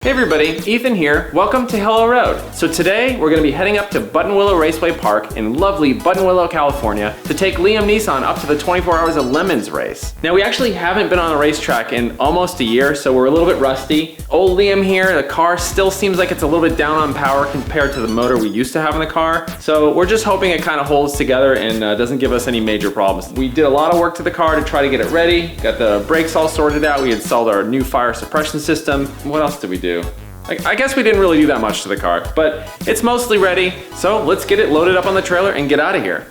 Hey everybody, Ethan here. Welcome to Hello Road. So today we're going to be heading up to Buttonwillow Raceway Park in lovely Buttonwillow, California to take Liam Neeson up to the 24 Hours of Lemons race. Now we actually haven't been on a racetrack in almost a year, so we're a little bit rusty. Old Liam here, the car still seems like it's a little bit down on power compared to the motor we used to have in the car. So we're just hoping it kind of holds together and doesn't give us any major problems. We did a lot of work to the car to try to get it ready. Got the brakes all sorted out. We installed our new fire suppression system. What else did we do? I guess we didn't really do that much to the car, but it's mostly ready. So let's get it loaded up on the trailer and get out of here.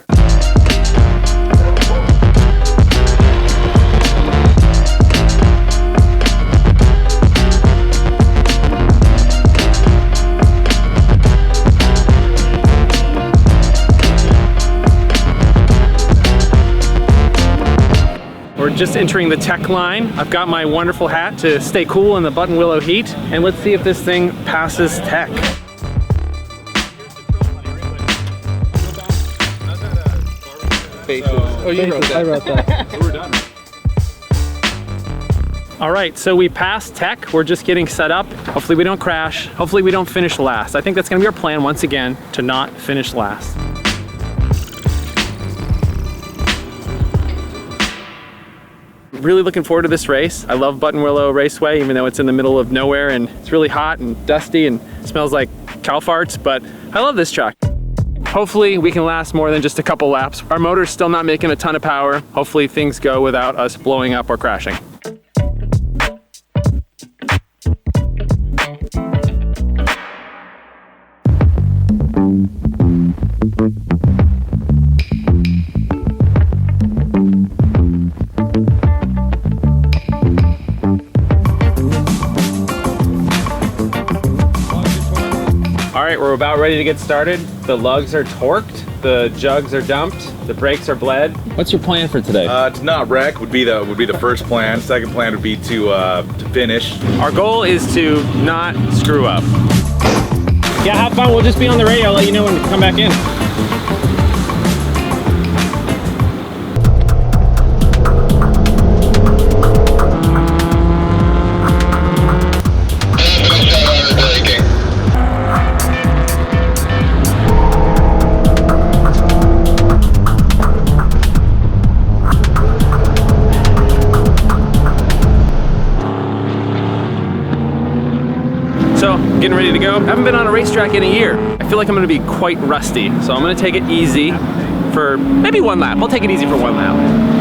We're just entering the tech line. I've got my wonderful hat to stay cool in the Buttonwillow heat, and let's see if this thing passes tech. Oh, you wrote that. I wrote that. So we're done. All right, so we passed tech. We're just getting set up. Hopefully we don't crash. Hopefully we don't finish last. I think that's gonna be our plan once again, to not finish last. Really looking forward to this race. I love Buttonwillow Raceway, even though it's in the middle of nowhere and it's really hot and dusty and smells like cow farts, but I love this track. Hopefully we can last more than just a couple laps. Our motor's still not making a ton of power. Hopefully things go without us blowing up or crashing. All right, we're about ready to get started. The lugs are torqued, the jugs are dumped, the brakes are bled. What's your plan for today? To not wreck would be the first plan. Second plan would be to finish. Our goal is to not screw up. Yeah, have fun. We'll just be on the radio. I'll let you know when to come back in. So, getting ready to go. Haven't been on a racetrack in a year. I feel like I'm gonna be quite rusty, so I'm gonna take it easy for maybe one lap. I'll take it easy for one lap.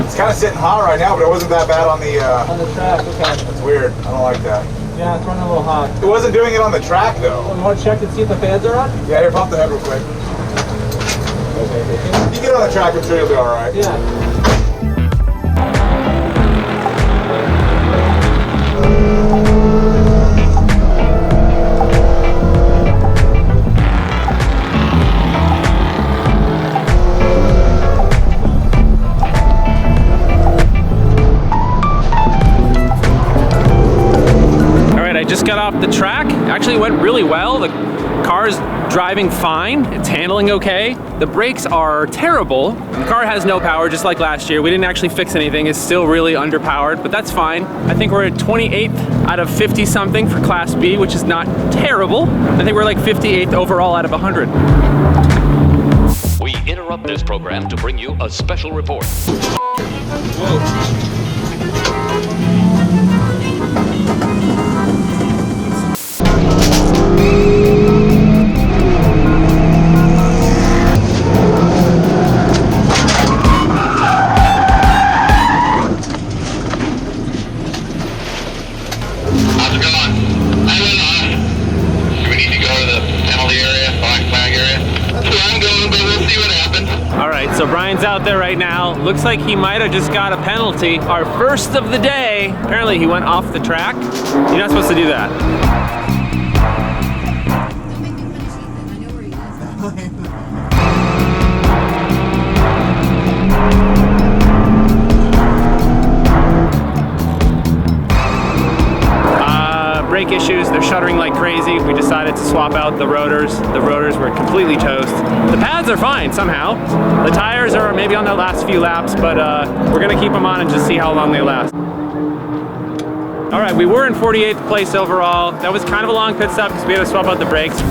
It's kind of sitting hot right now, but it wasn't that bad on the track. Okay. That's weird. I don't like that. Yeah, it's running a little hot. It wasn't doing it on the track though. You want to check and see if the fans are on? Yeah, here, pump the head real quick. You get on the track, I'm sure you'll be all right. Yeah. Just got off the track. Actually went really well. The car's driving fine. It's handling okay. The brakes are terrible. The car has no power, just like last year. We didn't actually fix anything. It's still really underpowered, but that's fine. I think we're at 28th out of 50 something for Class B, which is not terrible. I think we're like 58th overall out of 100. We interrupt this program to bring you a special report. Whoa. So Brian's out there right now. Looks like he might have just got a penalty. Our first of the day. Apparently he went off the track. You're not supposed to do that. Brake issues, they're shuddering like crazy. We decided to swap out the rotors. The rotors were completely toast. The pads are fine somehow. The tires are maybe on their last few laps, but we're gonna keep them on and just see how long they last. All right, we were in 48th place overall. That was kind of a long pit stop because we had to swap out the brakes.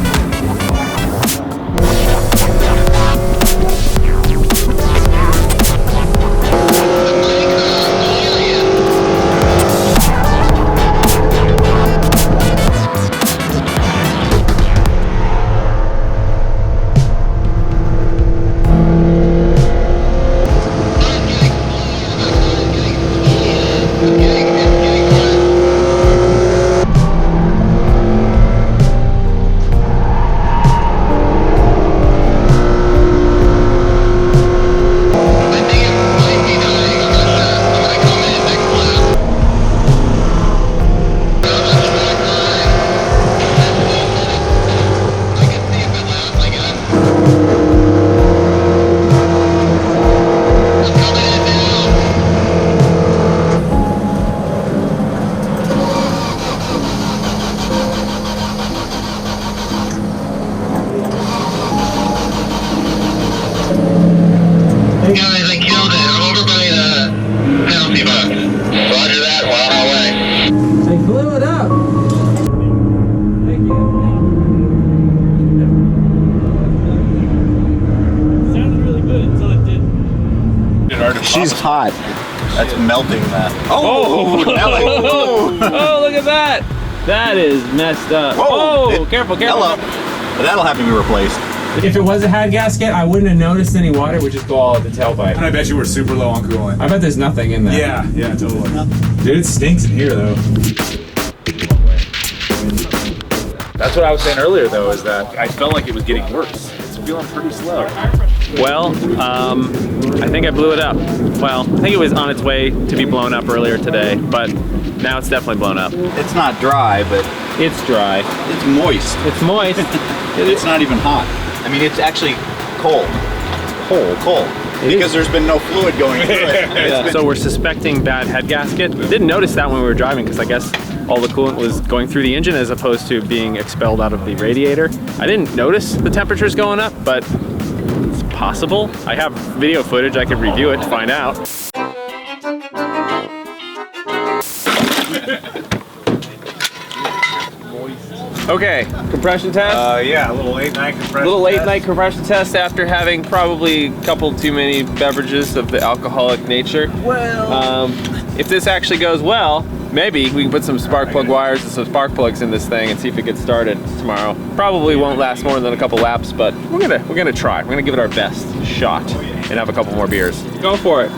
Guys, I killed it. I'm over by the penalty box. Roger that. We're on our way. They blew it up. Thank you. It sounded really good until it didn't. She's hot. That's melting that. Oh! Hello. Oh, look at that! That is messed up. Whoa. Oh, careful, careful. Hello. That'll have to be replaced. If it was a head gasket, I wouldn't have noticed any water. It would just go all at the tailpipe. I bet you were super low on coolant. I bet there's nothing in there. Yeah, totally. Dude, it stinks in here though. That's what I was saying earlier though, is that I felt like it was getting worse. It's feeling pretty slow. Well, I think I blew it up. Well, I think it was on its way to be blown up earlier today, but now it's definitely blown up. It's not dry, but It's dry. it's moist. It's moist. It's not even hot. I mean, it's actually cold. Cold. Because there's been no fluid going through it. Yeah. So we're suspecting bad head gasket. Didn't notice that when we were driving because I guess all the coolant was going through the engine as opposed to being expelled out of the radiator. I didn't notice the temperatures going up, but it's possible. I have video footage. I could review it to find out. Okay, compression test. Yeah, a little late night compression. Little late test. night compression test after having probably a couple too many beverages of the alcoholic nature. Well, If this actually goes well, maybe we can put some spark plug wires and some spark plugs in this thing and see if it gets started tomorrow. Probably won't last more than a couple laps, but we're gonna try. We're gonna give it our best shot and have a couple more beers. Go for it.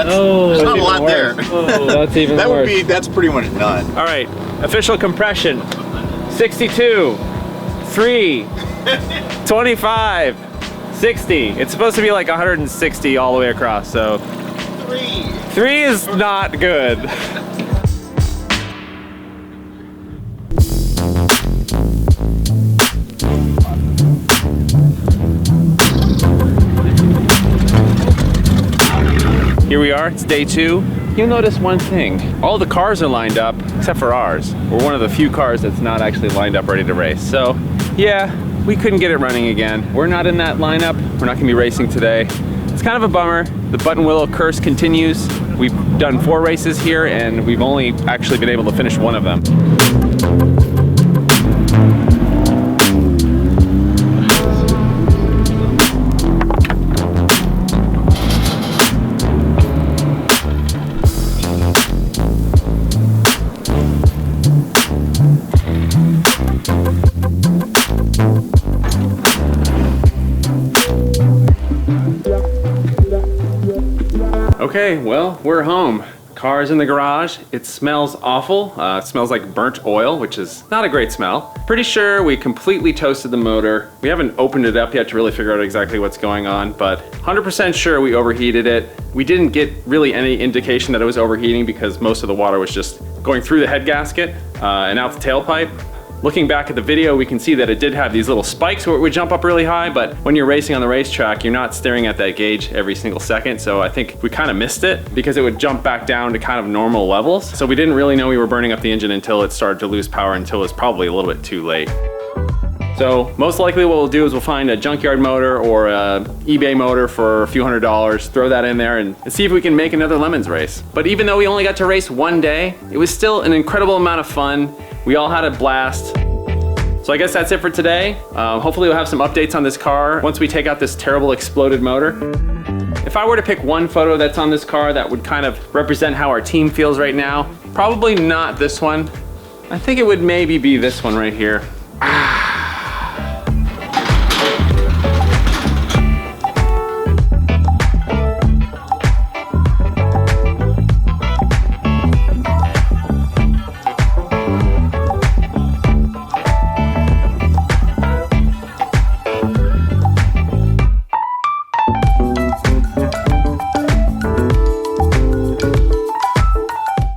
there's not a lot there. Oh, that's even That worse. that's pretty much done. All right, official compression, 62, 3, 25, 60. It's supposed to be like 160 all the way across, so 3 is not good. Here we are, it's day 2. You'll notice one thing. All the cars are lined up, except for ours. We're one of the few cars that's not actually lined up ready to race. So, yeah, we couldn't get it running again. We're not in that lineup. We're not gonna be racing today. It's kind of a bummer. The Buttonwillow curse continues. We've done 4 races here, and we've only actually been able to finish 1 of them. Okay, well, we're home. Car's in the garage. It smells awful. It smells like burnt oil, which is not a great smell. Pretty sure we completely toasted the motor. We haven't opened it up yet to really figure out exactly what's going on, but 100% sure we overheated it. We didn't get really any indication that it was overheating because most of the water was just going through the head gasket and out the tailpipe. Looking back at the video, we can see that it did have these little spikes where it would jump up really high, but when you're racing on the racetrack, you're not staring at that gauge every single second. So I think we kind of missed it because it would jump back down to kind of normal levels. So we didn't really know we were burning up the engine until it started to lose power, until it was probably a little bit too late. So most likely what we'll do is we'll find a junkyard motor or a eBay motor for a few $100s, throw that in there and see if we can make another Lemons race. But even though we only got to race one day, it was still an incredible amount of fun. We all had a blast. So I guess that's it for today. Hopefully we'll have some updates on this car once we take out this terrible exploded motor. If I were to pick one photo that's on this car that would kind of represent how our team feels right now, probably not this one. I think it would maybe be this one right here.